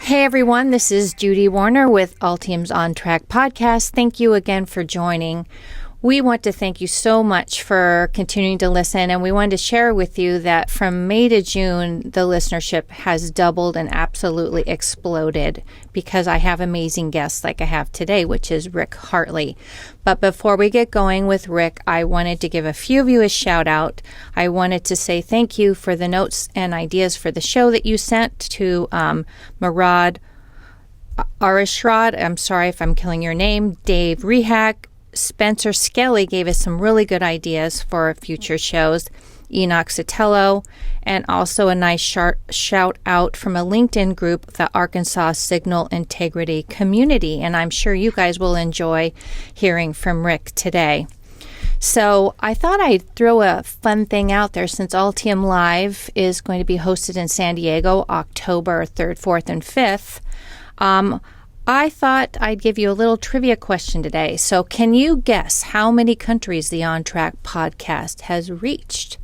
Hey everyone, this is Judy Warner with Altium's OnTrack podcast. Thank you again for joining. We want to thank you so much for continuing to listen, and we wanted to share with you that from May to June, the listenership has doubled and absolutely exploded because I have amazing guests like I have today, which is Rick Hartley. But before we get going with Rick, I wanted to give a few of you a shout out. I wanted to say thank you for the notes and ideas for the show that you sent to Murad Arishrad. I'm sorry if I'm killing your name. Dave Rehak. Spencer Skelly gave us some really good ideas for future shows. Enoch Sotelo, and also a nice shout out from a LinkedIn group, the Arkansas Signal Integrity Community. And I'm sure you guys will enjoy hearing from Rick today. So I thought I'd throw a fun thing out there since AltiumLive is going to be hosted in San Diego October 3rd, 4th, and 5th. I thought I'd give you a little trivia question today. So can you guess how many countries the OnTrack podcast has reached?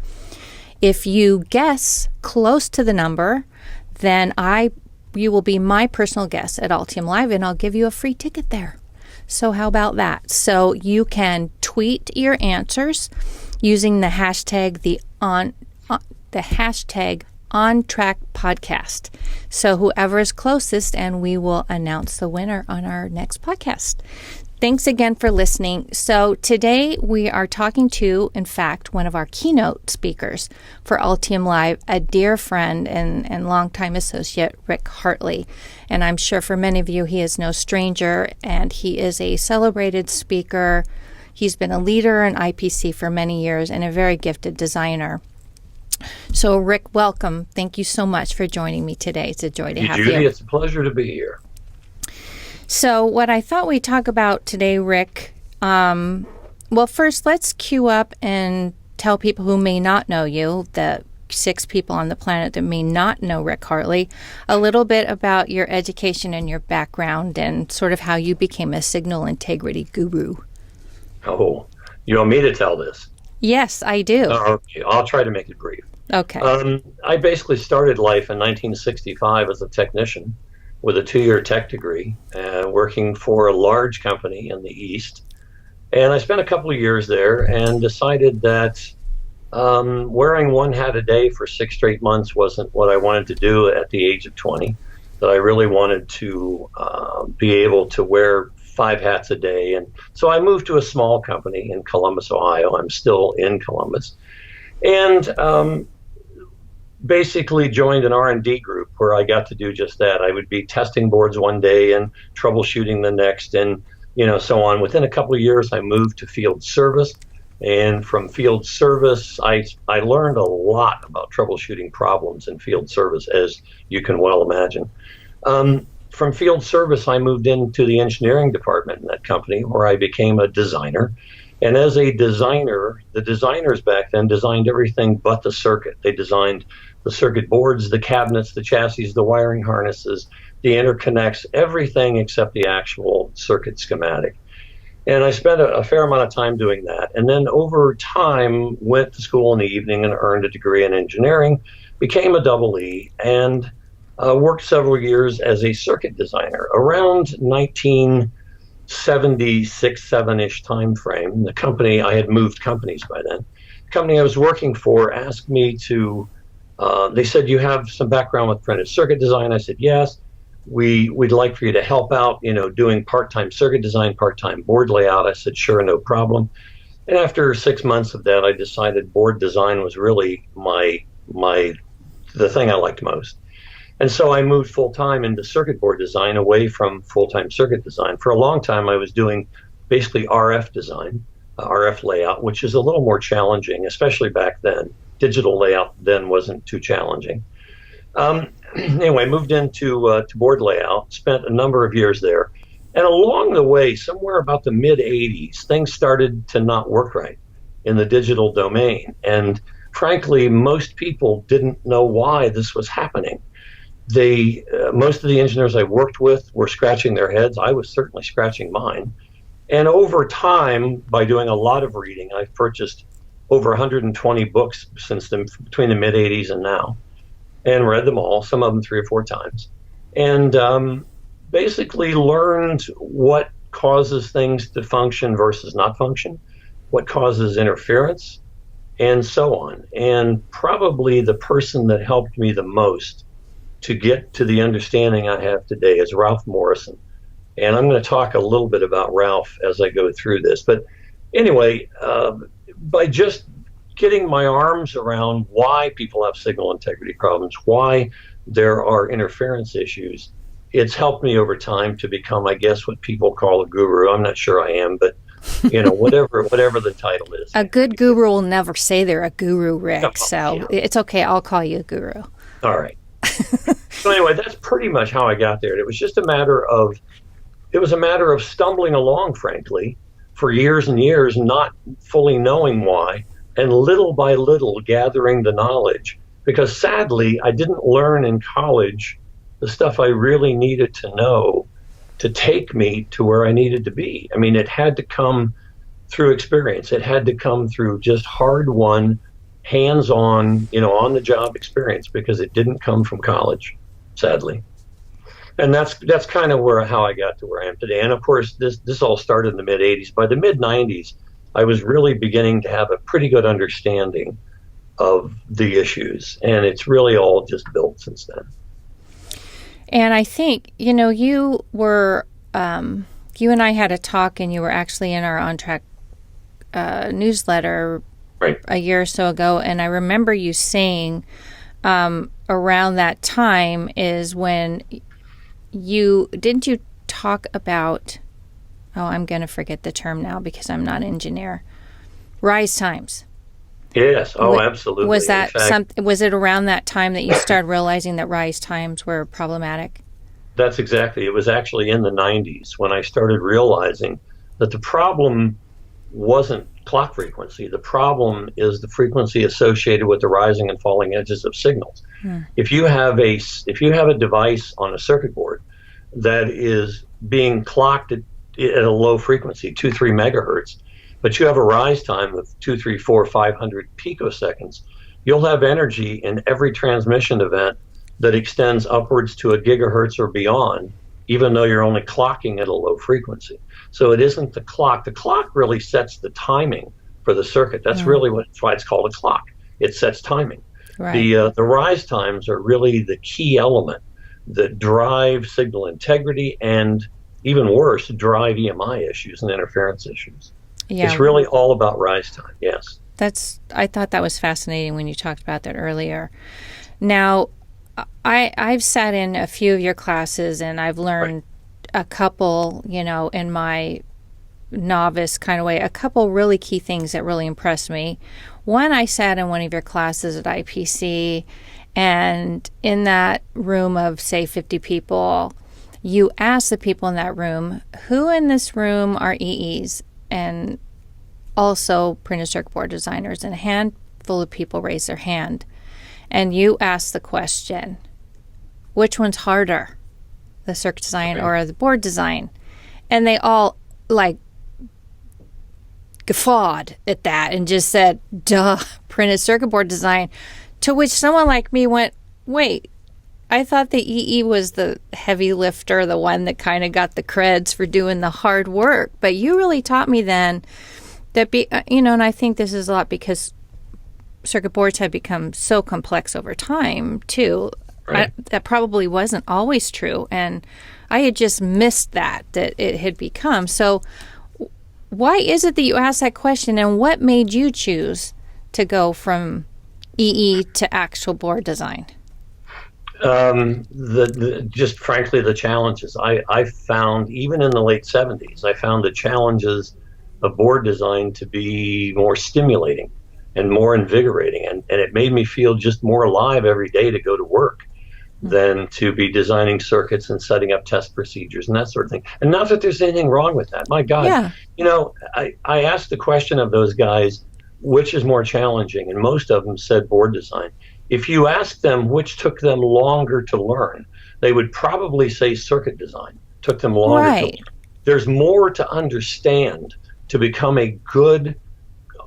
If you guess close to the number, then you will be my personal guest at AltiumLive, and I'll give you a free ticket there. So how about that? So you can tweet your answers using the hashtag OnTrack podcast. So whoever is closest, and we will announce the winner on our next podcast. Thanks again for listening. So today we are talking to, in fact, one of our keynote speakers for AltiumLive, a dear friend and longtime associate, Rick Hartley. And I'm sure for many of you, he is no stranger, and he is a celebrated speaker. He's been a leader in IPC for many years and a very gifted designer. So, Rick, welcome. Thank you so much for joining me today. It's a joy to have you. Judy, it's a pleasure to be here. So, what I thought we'd talk about today, Rick, well, first, let's queue up and tell people who may not know you, the 6 people on the planet that may not know Rick Hartley, a little bit about your education and your background and sort of how you became a signal integrity guru. Oh, you want me to tell this? Yes, I do. Okay, I'll try to make it brief. Okay. I basically started life in 1965 as a technician with a 2-year tech degree, working for a large company in the East. And I spent a couple of years there and decided that wearing one hat a day for 6 straight months wasn't what I wanted to do at the age of 20, that I really wanted to be able to wear 5 hats a day. And so I moved to a small company in Columbus, Ohio. I'm still in Columbus. And basically joined an R&D group where I got to do just that. I would be testing boards one day and troubleshooting the next, and so on. Within a couple of years, I moved to field service. And from field service, I learned a lot about troubleshooting problems in field service, as you can well imagine. From field service, I moved into the engineering department in that company, where I became a designer. And as a designer, the designers back then designed everything but the circuit. They designed the circuit boards, the cabinets, the chassis, the wiring harnesses, the interconnects, everything except the actual circuit schematic. And I spent a fair amount of time doing that. And then over time, went to school in the evening and earned a degree in engineering, became a double E, and worked several years as a circuit designer. Around 1976, 7-ish time frame, the company, I had moved companies by then, the company I was working for asked me to, they said, you have some background with printed circuit design? I said, yes. We'd like for you to help out, doing part-time circuit design, part-time board layout. I said, sure, no problem. And after 6 months of that, I decided board design was really the thing I liked most. And so I moved full-time into circuit board design, away from full-time circuit design. For a long time, I was doing basically RF design, RF layout, which is a little more challenging, especially back then. Digital layout then wasn't too challenging. Anyway, moved into to board layout, spent a number of years there. And along the way, somewhere about the mid-'80s, things started to not work right in the digital domain. And frankly, most people didn't know why this was happening. Most of the engineers I worked with were scratching their heads. I was certainly scratching mine. And over time, by doing a lot of reading, I've purchased over 120 books between the mid-'80s and now, and read them all, some of them 3 or 4 times. and basically learned what causes things to function versus not function, what causes interference, and so on. And probably the person that helped me the most to get to the understanding I have today is Ralph Morrison. And I'm going to talk a little bit about Ralph as I go through this. But anyway, by just getting my arms around why people have signal integrity problems, why there are interference issues, it's helped me over time to become, I guess, what people call a guru. I'm not sure I am, but whatever the title is. A good guru will never say they're a guru, Rick. So it's okay. I'll call you a guru. All right. So anyway, that's pretty much how I got there. It was just a matter of stumbling along, frankly, for years and years, not fully knowing why, and little by little gathering the knowledge. Because sadly, I didn't learn in college the stuff I really needed to know to take me to where I needed to be. I mean, it had to come through experience. It had to come through just hard-won, hands-on, on-the-job experience, because it didn't come from college, sadly. And that's kind of how I got to where I am today. And of course, this all started in the mid-'80s. By the mid-'90s, I was really beginning to have a pretty good understanding of the issues, and it's really all just built since then. And I think, you were, you and I had a talk, and you were actually in our OnTrack newsletter right. a year or so ago, and I remember you saying around that time is when didn't you talk about, I'm going to forget the term now because I'm not an engineer, rise times. Yes. Oh, absolutely. Was that was it around that time that you started realizing that rise times were problematic? That's exactly. It was actually in the 90s when I started realizing that the problem wasn't clock frequency. The problem is the frequency associated with the rising and falling edges of signals. If you have a device on a circuit board that is being clocked at a low frequency, 2-3 megahertz, but you have a rise time of 2, 3, 4, 500 picoseconds, you'll have energy in every transmission event that extends upwards to a gigahertz or beyond, even though you're only clocking at a low frequency. So it isn't the clock. The clock really sets the timing for the circuit. That's really why it's called a clock. It sets timing. Right. The rise times are really the key element that drive signal integrity and, even worse, drive EMI issues and interference issues. Yeah. It's really all about rise time, yes. I thought that was fascinating when you talked about that earlier. Now, I've sat in a few of your classes, and I've learned a couple, in my novice kind of way, a couple really key things that really impressed me. One, I sat in one of your classes at IPC, and in that room of, say, 50 people, you asked the people in that room, who in this room are EEs? And also printed circuit board designers, and a handful of people raised their hand. And you asked the question, which one's harder, the circuit design or the board design? And they all guffawed at that and just said, duh, printed circuit board design. To which someone like me went, wait, I thought the EE was the heavy lifter, the one that kind of got the creds for doing the hard work. But you really taught me then that, and I think this is a lot because circuit boards have become so complex over time, too. Right. That probably wasn't always true. And I had just missed that it had become. So why is it that you asked that question, and what made you choose to go from EE to actual board design? Just frankly, the challenges. I found, even in the late 70s, I found the challenges of board design to be more stimulating and more invigorating. And it made me feel just more alive every day to go to work than to be designing circuits and setting up test procedures and that sort of thing. And not that there's anything wrong with that. My God, I asked the question of those guys, which is more challenging? And most of them said board design. If you ask them which took them longer to learn, they would probably say circuit design took them longer to learn. There's more to understand to become a good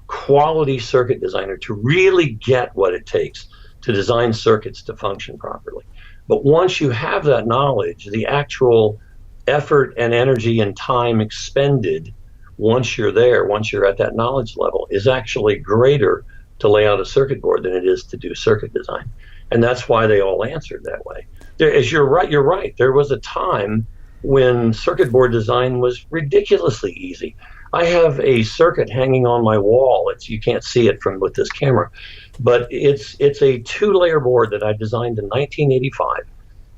quality circuit designer, to really get what it takes to design circuits to function properly. But once you have that knowledge, the actual effort and energy and time expended once you're there, once you're at that knowledge level, is actually greater to lay out a circuit board than it is to do circuit design. And that's why they all answered that way. You're right. There was a time when circuit board design was ridiculously easy. I have a circuit hanging on my wall. You can't see it with this camera, but it's a 2-layer board that I designed in 1985.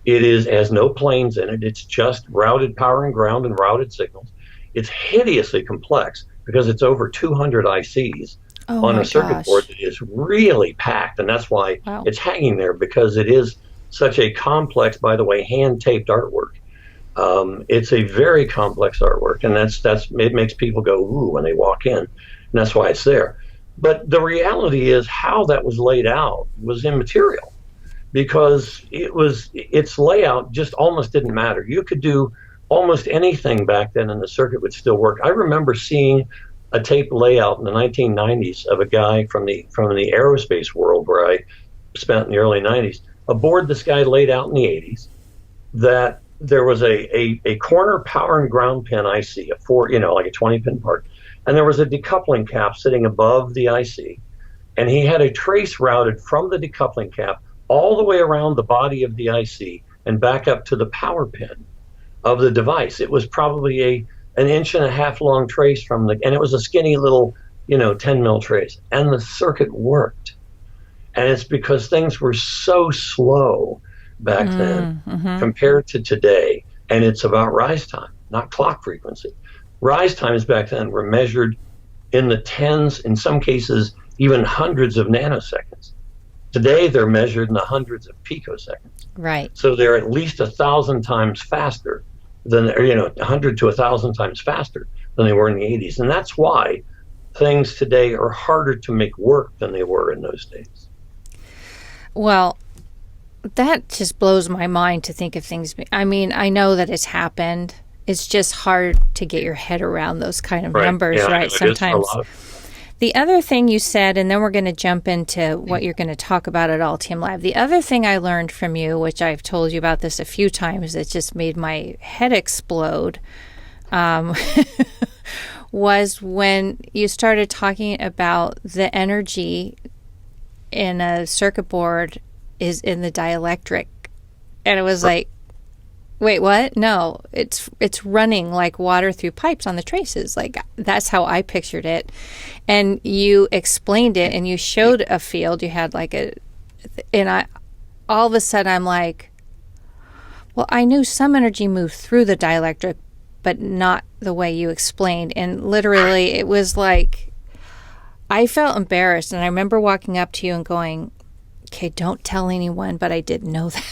It has no planes in it. It's just routed power and ground and routed signals. It's hideously complex because it's over 200 ICs on a circuit board that is really packed, and that's why it's hanging there, because it is such a complex, by the way, hand-taped artwork. It's a very complex artwork, and it makes people go ooh when they walk in, and that's why it's there. But the reality is how that was laid out was immaterial, because its layout just almost didn't matter. You could do almost anything back then and the circuit would still work. I remember seeing a tape layout in the 1990s of a guy from the aerospace world where I spent in the early 90s, a board this guy laid out in the 80s, that there was a corner power and ground pin IC, like a 20-pin part, and there was a decoupling cap sitting above the IC, and he had a trace routed from the decoupling cap all the way around the body of the IC and back up to the power pin of the device. It was probably an 1.5-inch long trace and it was a skinny little, 10 mil trace, and the circuit worked. And it's because things were so slow back then compared to today. And it's about rise time, not clock frequency. Rise times back then were measured in the tens, in some cases, even hundreds of nanoseconds. Today, they're measured in the hundreds of picoseconds. Right. So they're at least 1,000 times faster than, 100 to 1,000 times faster than they were in the 80s. And that's why things today are harder to make work than they were in those days. Well, that just blows my mind to think of things. I mean, I know that it's happened. It's just hard to get your head around those kind of numbers, right? Sometimes. The other thing you said, and then we're going to jump into what you're going to talk about at AltiumLive. The other thing I learned from you, which I've told you about this a few times, that just made my head explode, was when you started talking about the energy in a circuit board is in the dielectric. And it was like, wait, what? No, it's running like water through pipes on the traces. Like, that's how I pictured it. And you explained it, and you showed a field. You had all of a sudden I'm like, well, I knew some energy moved through the dielectric, but not the way you explained. And literally, it was like, I felt embarrassed. And I remember walking up to you and going, okay, don't tell anyone, but I didn't know that.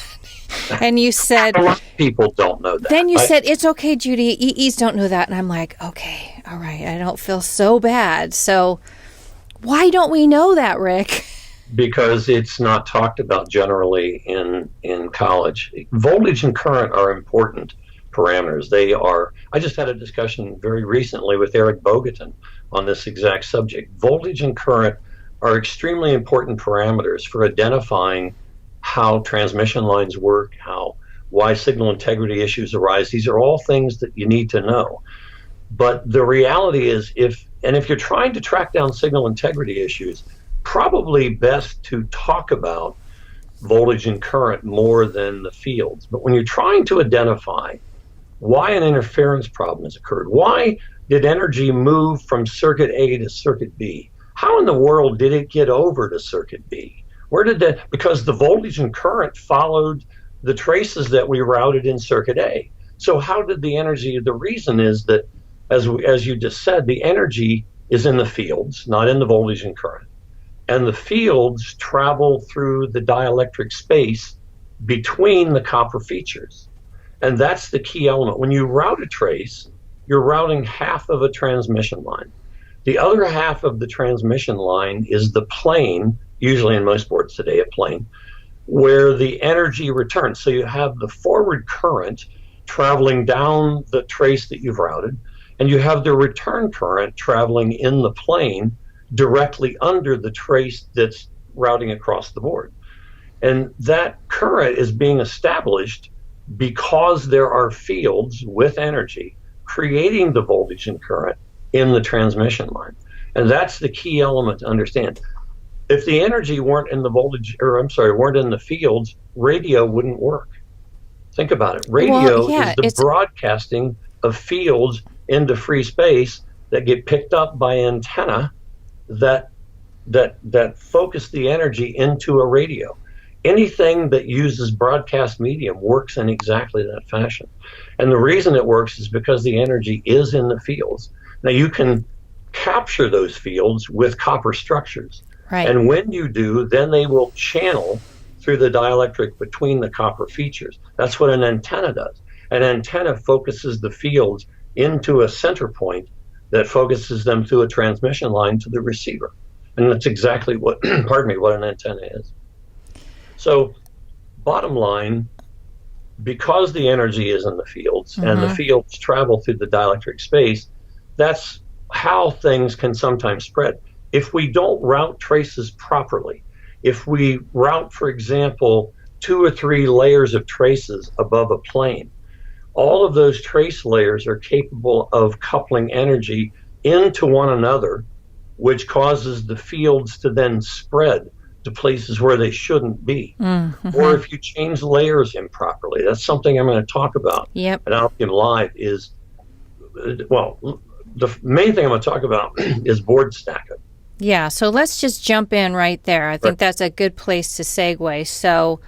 And you said, a lot of people don't know that. Then you said, it's okay, Judy, EEs don't know that. And I'm like, okay, all right, I don't feel so bad. So why don't we know that, Rick? Because it's not talked about generally in college. Voltage and current are important parameters. I just had a discussion very recently with Eric Bogatin on this exact subject. Voltage and current are extremely important parameters for identifying how transmission lines work, why signal integrity issues arise. These are all things that you need to know. But the reality is, if you're trying to track down signal integrity issues, probably best to talk about voltage and current more than the fields. But when you're trying to identify why an interference problem has occurred, why did energy move from circuit A to circuit B? How in the world did it get over to circuit B? Where did that? Because the voltage and current followed the traces that we routed in circuit A. So how did the energy? The reason is that, as you just said, the energy is in the fields, not in the voltage and current, and the fields travel through the dielectric space between the copper features, and that's the key element. When you route a trace, you're routing half of a transmission line. The other half of the transmission line is the plane, usually in most boards today, a plane, where the energy returns. So you have the forward current traveling down the trace that you've routed, and you have the return current traveling in the plane directly under the trace that's routing across the board. And that current is being established because there are fields with energy creating the voltage and current in the transmission line. And that's the key element to understand. If the energy weren't in the weren't in the fields, radio wouldn't work. Think about it. Radio is the broadcasting of fields into free space that get picked up by antenna that focus the energy into a radio. Anything that uses broadcast medium works in exactly that fashion. And the reason it works is because the energy is in the fields. Now, you can capture those fields with copper structures. Right. And when you do, then they will channel through the dielectric between the copper features. That's what an antenna does. An antenna focuses the fields into a center point that focuses them through a transmission line to the receiver. And that's exactly what, what an antenna is. So, bottom line, because the energy is in the fields and the fields travel through the dielectric space, that's how things can sometimes spread. If we don't route traces properly, if we route, for example, 2 or 3 layers of traces above a plane, all of those trace layers are capable of coupling energy into one another, which causes the fields to then spread to places where they shouldn't be. Or if you change layers improperly, that's something I'm going to talk about at AltiumLive is, the main thing I'm going to talk about is board stackup. Yeah, so let's just jump in right there. I think that's a good place to segue. So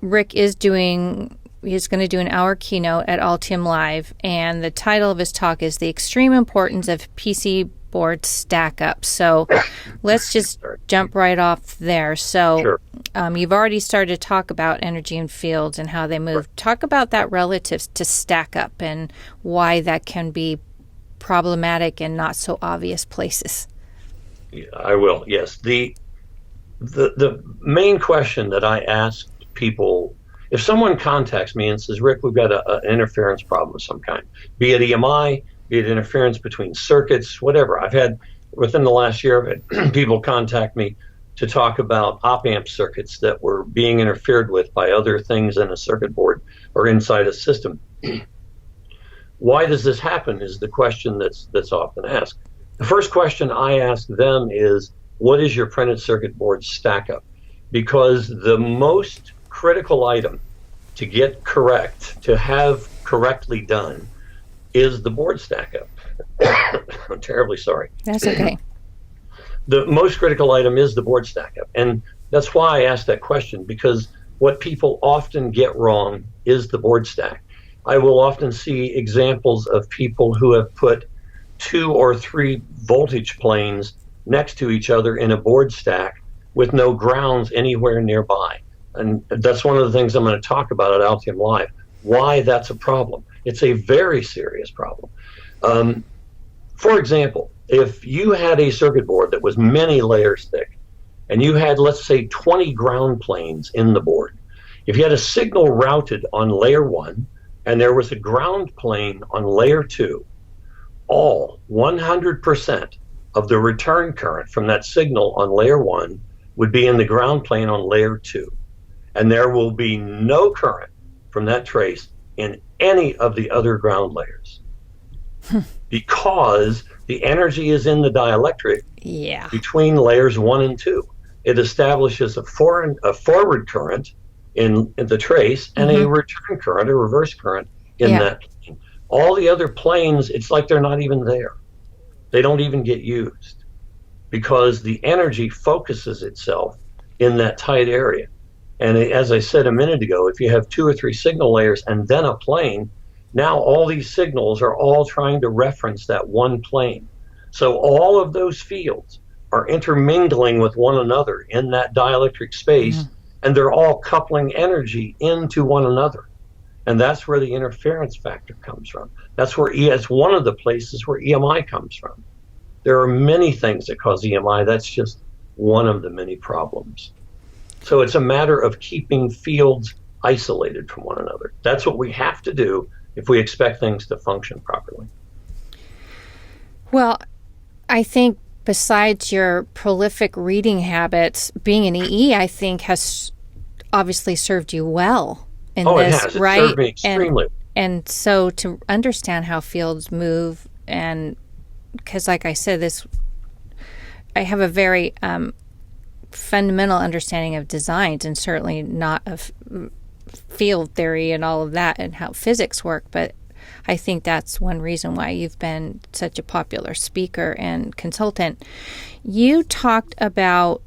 Rick is he's going to do an hour keynote at AltiumLive, and the title of his talk is The Extreme Importance of PC Board Stackup. So let's just jump right off there. So you've already started to talk about energy and fields and how they move. Talk about that relative to stackup and why that can be problematic in not so obvious places. I will, yes. The main question that I ask people, if someone contacts me and says, Rick, we've got an interference problem of some kind, be it EMI, be it interference between circuits, whatever. I've had, within the last year, I've had people contact me to talk about op-amp circuits that were being interfered with by other things in a circuit board or inside a system. Why does this happen is the question that's often asked. The first question I ask them is, what is your printed circuit board stackup? Because the most critical item to get correct, to have correctly done, is the board stackup. I'm terribly sorry. That's okay. The most critical item is the board stackup. And that's why I asked that question, because what people often get wrong is the board stack. I will often see examples of people who have put 2 or 3 voltage planes next to each other in a board stack with no grounds anywhere nearby. And that's one of the things I'm going to talk about at AltiumLive, why that's a problem. It's a very serious problem. For example, if you had a circuit board that was many layers thick, and you had, let's say, 20 ground planes in the board, if you had a signal routed on layer 1, and there was a ground plane on layer 2, all 100% of the return current from that signal on layer 1 would be in the ground plane on layer 2. And there will be no current from that trace in any of the other ground layers. Because the energy is in the dielectric between layers 1 and 2. It establishes a forward current in the trace and a return current, a reverse current in that plane. All the other planes, it's like they're not even there. They don't even get used because the energy focuses itself in that tight area. And as I said a minute ago, if you have 2 or 3 signal layers and then a plane, now all these signals are all trying to reference that one plane. So all of those fields are intermingling with one another in that dielectric space, and they're all coupling energy into one another. And that's where the interference factor comes from. That's where it's one of the places where EMI comes from. There are many things that cause EMI. That's just one of the many problems. So it's a matter of keeping fields isolated from one another. That's what we have to do if we expect things to function properly. Well, I think besides your prolific reading habits, being an EE, I think, has obviously served you well in Oh, this, it has. It right? served me extremely. And so to understand how fields move, and because like I said, I have a very fundamental understanding of designs, and certainly not of field theory and all of that and how physics work, but I think that's one reason why you've been such a popular speaker and consultant. You talked about,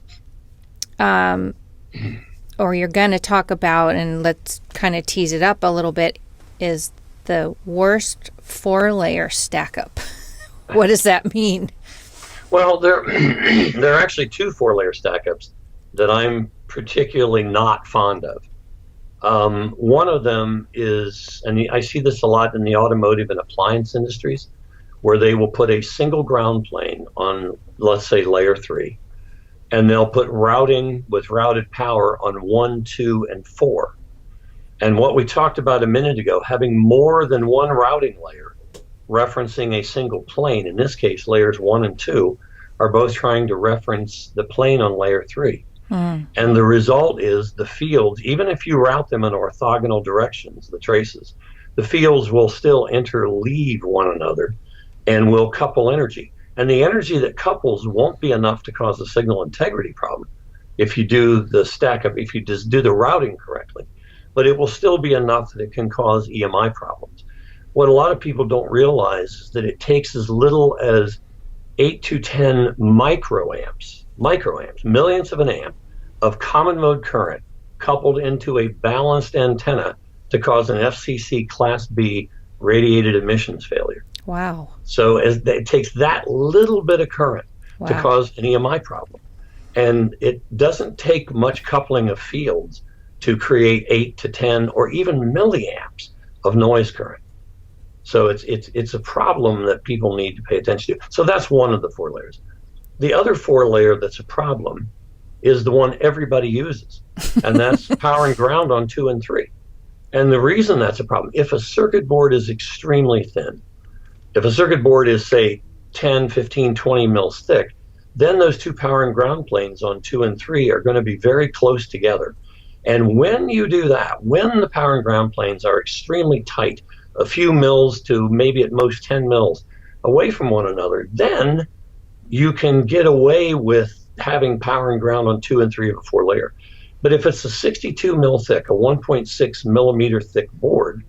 or you're going to talk about, and let's kind of tease it up a little bit, is the worst 4-layer stackup. What does that mean? Well, there are actually 2 4-layer stackups that I'm particularly not fond of. One of them is, and I see this a lot in the automotive and appliance industries, where they will put a single ground plane on, let's say, layer 3, and they'll put routing with routed power on 1, 2, and 4. And what we talked about a minute ago, having more than one routing layer referencing a single plane, in this case, layers 1 and 2, are both trying to reference the plane on layer 3. And the result is the fields, even if you route them in orthogonal directions, the traces, the fields will still interleave one another and will couple energy. And the energy that couples won't be enough to cause a signal integrity problem if you do the stackup, if you just do the routing correctly. But it will still be enough that it can cause EMI problems. What a lot of people don't realize is that it takes as little as 8 to 10 microamps, millionths of an amp, of common mode current coupled into a balanced antenna to cause an FCC Class B radiated emissions failure. Wow. So it takes that little bit of current to cause an EMI problem. And it doesn't take much coupling of fields to create 8 to 10 or even milliamps of noise current. So it's a problem that people need to pay attention to. So that's one of the 4 layers. The other 4-layer that's a problem is the one everybody uses, and that's power and ground on 2 and 3. And the reason that's a problem, if a circuit board is extremely thin, if a circuit board is, say, 10, 15, 20 mils thick, then those 2 power and ground planes on 2 and 3 are going to be very close together. And when you do that, when the power and ground planes are extremely tight, a few mils to maybe at most 10 mils away from one another, then you can get away with having power and ground on 2 and 3 of a 4-layer. But if it's a 62 mil thick, a 1.6 millimeter thick board,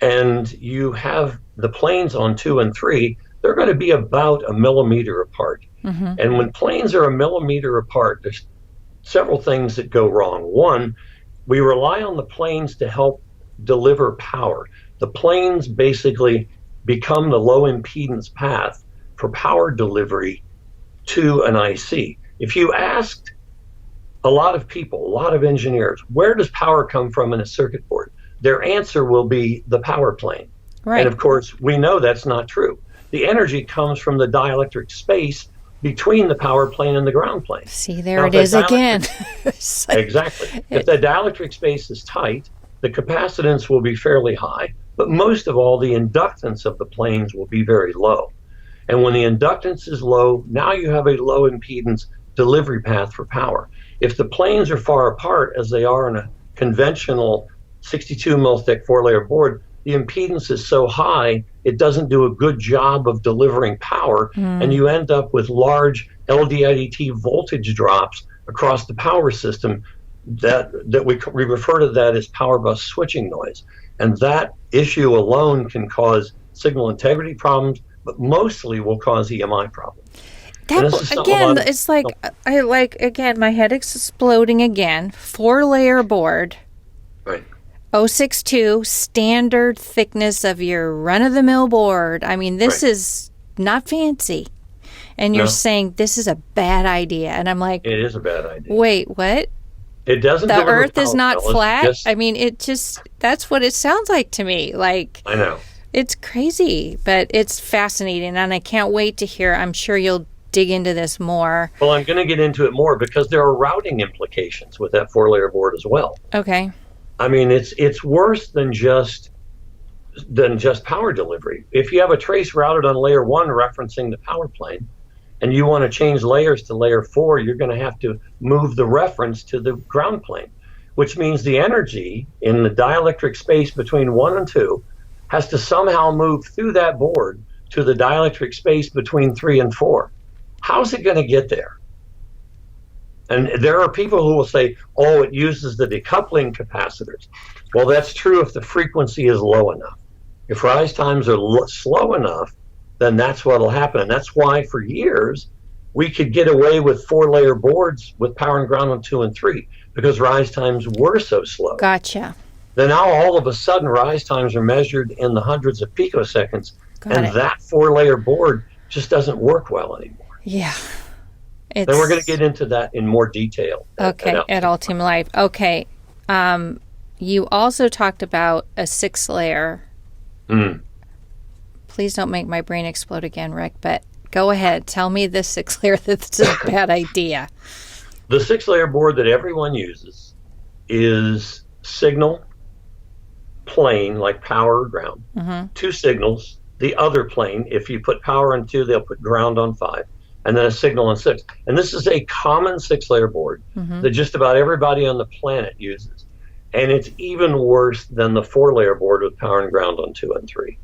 and you have the planes on 2 and 3, they're going to be about a millimeter apart. And when planes are a millimeter apart, there's several things that go wrong. One, we rely on the planes to help deliver power. The planes basically become the low impedance path for power delivery to an IC. If you asked a lot of people, a lot of engineers, where does power come from in a circuit board? Their answer will be the power plane. Right. And of course, we know that's not true. The energy comes from the dielectric space between the power plane and the ground plane. See, there it is again. Exactly. If the dielectric space is tight, the capacitance will be fairly high, but most of all, the inductance of the planes will be very low. And when the inductance is low, now you have a low impedance delivery path for power. If the planes are far apart, as they are in a conventional 62 mil thick 4-layer board, the impedance is so high, it doesn't do a good job of delivering power, and you end up with large LDIDT voltage drops across the power system that we refer to that as power bus switching noise. And that issue alone can cause signal integrity problems, but mostly will cause EMI problems. Again, it's like, again, my head is exploding again. 4-layer board. Right. 062, standard thickness of your run-of-the-mill board. I mean, this is not fancy. And you're saying this is a bad idea. And I'm like... It is a bad idea. Wait, what? It doesn't... The Earth is not flat? I mean, it just... That's what it sounds like to me. Like... I know. It's crazy, but it's fascinating. And I can't wait to hear... I'm sure you'll dig into this more. Well, I'm going to get into it more because there are routing implications with that 4-layer board as well. Okay. I mean, it's worse than just power delivery. If you have a trace routed on layer 1 referencing the power plane, and you want to change layers to layer 4, you're going to have to move the reference to the ground plane. which means the energy in the dielectric space between 1 and 2 has to somehow move through that board to the dielectric space between 3 and 4. How's it going to get there? And there are people who will say, oh, it uses the decoupling capacitors. Well, that's true if the frequency is low enough. If rise times are slow enough, then that's what will happen. And that's why for years we could get away with 4-layer boards with power and ground on 2 and 3 because rise times were so slow. Gotcha. Then now all of a sudden rise times are measured in the hundreds of picoseconds, and that 4-layer board just doesn't work well anymore. Yeah. Then we're going to get into that in more detail. At AltiumLive. Okay. You also talked about a 6-layer. Please don't make my brain explode again, Rick, but go ahead. Tell me the 6-layer that's a bad idea. The 6-layer board that everyone uses is signal, plane, like power or ground, 2 signals, the other plane. If you put power on 2, they'll put ground on 5, and then a signal on 6. And this is a common 6-layer board that just about everybody on the planet uses. And it's even worse than the 4-layer board with power and ground on 2 and 3.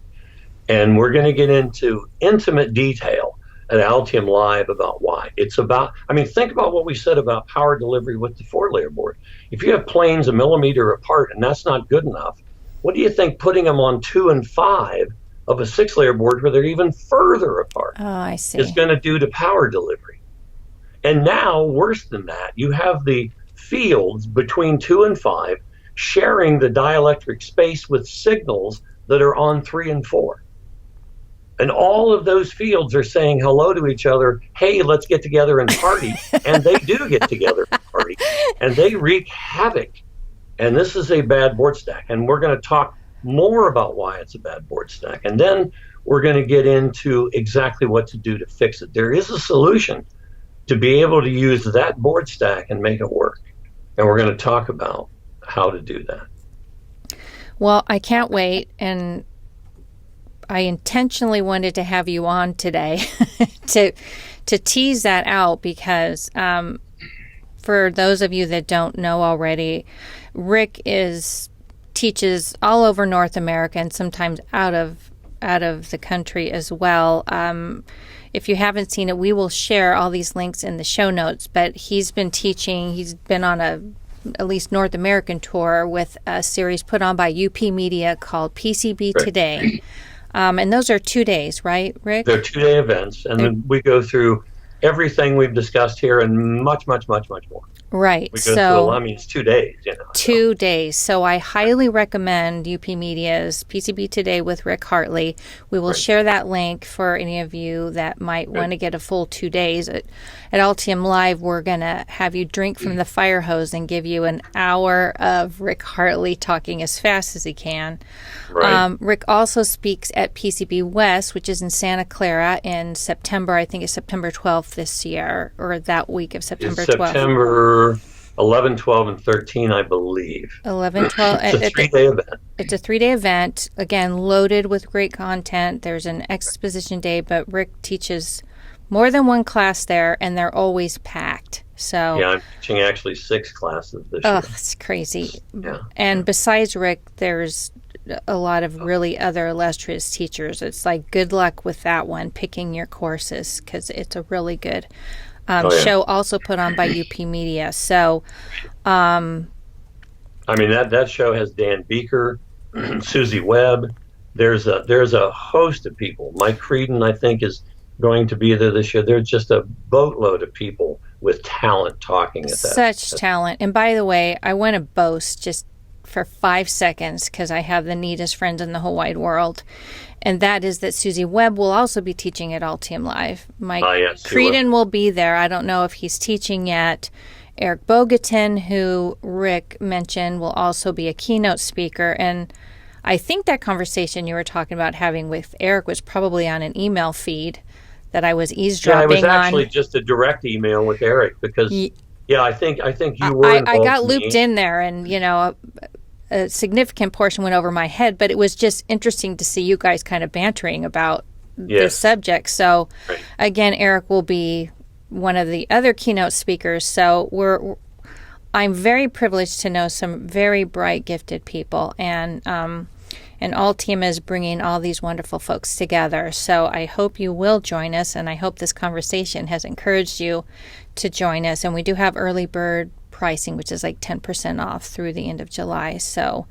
And we're going to get into intimate detail at AltiumLive about why. It's about, think about what we said about power delivery with the 4-layer board. If you have planes a millimeter apart and that's not good enough, what do you think putting them on 2 and 5 of a 6-layer board where they're even further apart is going to do to power delivery? And now, worse than that, you have the fields between 2 and 5 sharing the dielectric space with signals that are on 3 and 4. And all of those fields are saying hello to each other. Hey, let's get together and party. And they do get together and party. And they wreak havoc. And this is a bad board stack. And we're going to talk more about why it's a bad board stack. And then we're going to get into exactly what to do to fix it. There is a solution to be able to use that board stack and make it work. And we're going to talk about how to do that. Well, I can't wait. And I intentionally wanted to have you on today to tease that out because for those of you that don't know already, Rick teaches all over North America and sometimes out of the country as well. If you haven't seen it, we will share all these links in the show notes. But he's been teaching. He's been on at least North American tour with a series put on by UP Media called PCB Today. And those are 2 days, right, Rick? They're 2-day events, and then we go through everything we've discussed here and much, much, much, much more. Right. We go through, it's 2 days, 2 days. So I highly recommend UP Media's PCB Today with Rick Hartley. We will share that link for any of you that might want to get a full 2 days. At AltiumLive, we're going to have you drink from the fire hose and give you an hour of Rick Hartley talking as fast as he can. Right. Rick also speaks at PCB West, which is in Santa Clara in September. I think it's September 12th this year, or that week of September 12th. September 11, 12, and 13, I believe. 11, 12. It's a 3-day event. It's a 3-day event, again, loaded with great content. There's an exposition day, but Rick teaches more than one class there, and they're always packed. So yeah, I'm teaching actually 6 classes this year. Oh, it's crazy. Yeah. And besides Rick, there's a lot of really other illustrious teachers. It's like good luck with that one, picking your courses, because it's a really good show also put on by UP Media. So that show has Dan Beaker, Susie Webb. There's a host of people. Mike Creedon, I think, is going to be there this year. There's just a boatload of people with talent talking at that. Such talent. And by the way, I want to boast just for 5 seconds because I have the neatest friends in the whole wide world. And that is that Susie Webb will also be teaching at AltiumLive. Mike Creedon will be there. I don't know if he's teaching yet. Eric Bogatin, who Rick mentioned, will also be a keynote speaker. And I think that conversation you were talking about having with Eric was probably on an email feed that I was eavesdropping on. Yeah, it was actually just a direct email with Eric because, I think you were involved. I got looped in there, and, a significant portion went over my head, but it was just interesting to see you guys kind of bantering about the subject. So, again, Eric will be one of the other keynote speakers. So I'm very privileged to know some very bright, gifted people, and Altium is bringing all these wonderful folks together. So I hope you will join us, and I hope this conversation has encouraged you to join us. And we do have early bird pricing, which is like 10% off through the end of July. So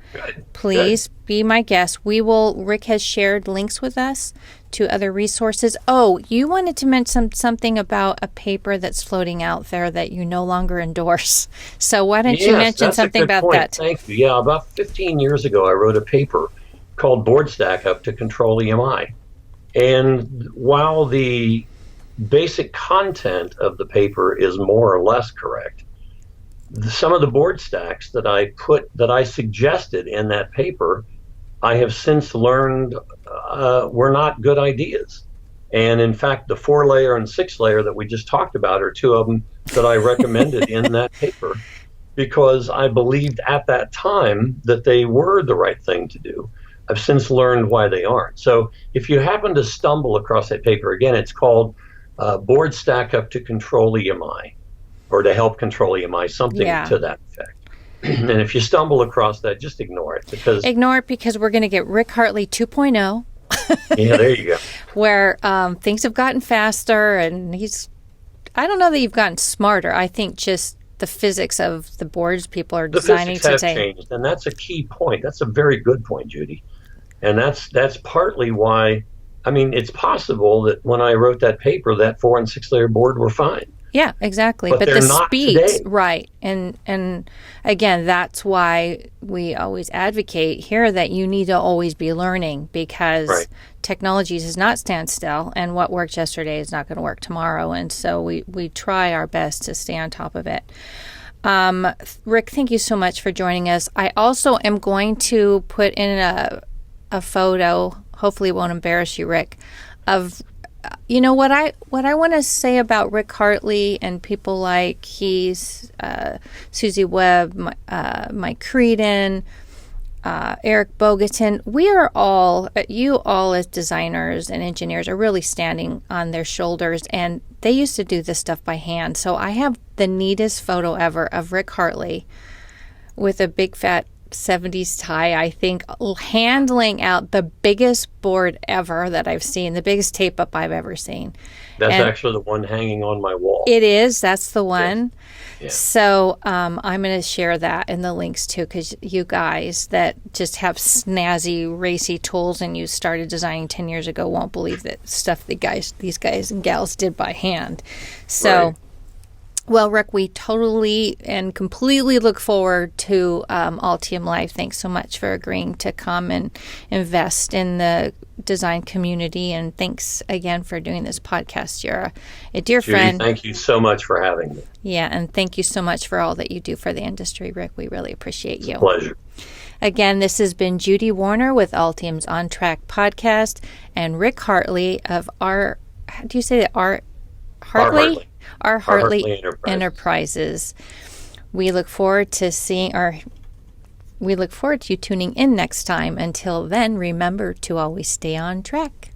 please be my guest. Rick has shared links with us to other resources. Oh, you wanted to mention something about a paper that's floating out there that you no longer endorse. So why don't you mention something about that? Thank you. Yeah, about 15 years ago, I wrote a paper called Board Stackup to Control EMI. And while the basic content of the paper is more or less correct, some of the board stacks that I suggested in that paper, I have since learned were not good ideas. And in fact, the 4-layer and 6-layer that we just talked about are two of them that I recommended in that paper, because I believed at that time that they were the right thing to do. I've since learned why they aren't. So if you happen to stumble across that paper, again, it's called Board Stackup to Control EMI, or to help control EMI, something to that effect. And if you stumble across that, just ignore it. Because we're going to get Rick Hartley 2.0. Yeah, there you go. Where things have gotten faster, and I don't know that you've gotten smarter. I think just the physics of the boards people are designing today. The physics have changed, and that's a key point. That's a very good point, Judy. And that's partly why, it's possible that when I wrote that paper, that 4 and 6-layer board were fine. Yeah, exactly. But the not speeds, today. Right. And again, that's why we always advocate here that you need to always be learning, because technology does not stand still, and what worked yesterday is not going to work tomorrow. And so we try our best to stay on top of it. Rick, thank you so much for joining us. I also am going to put in a photo, hopefully it won't embarrass you, Rick, of what I want to say about Rick Hartley and people like Susie Webb, Mike Creedon, Eric Bogatin. We are you all as designers and engineers are really standing on their shoulders, and they used to do this stuff by hand. So I have the neatest photo ever of Rick Hartley with a big fat 70s tie, I think, handling out the biggest board ever that I've seen, the biggest tape up I've ever seen. That's actually the one hanging on my wall. It is. That's the one. Yeah. So I'm going to share that in the links too, because you guys that just have snazzy, racy tools and you started designing 10 years ago won't believe that stuff these guys and gals did by hand. So. Right. Well, Rick, we totally and completely look forward to AltiumLive. Thanks so much for agreeing to come and invest in the design community. And thanks again for doing this podcast. You're a dear Judy, friend. Thank you so much for having me. Yeah, and thank you so much for all that you do for the industry, Rick. We really appreciate you. It's a pleasure. Again, this has been Judy Warner with Altium's OnTrack podcast and Rick Hartley of Hartley? Our Hartley Enterprises. We look forward to you tuning in next time. Until then, remember to always stay on track.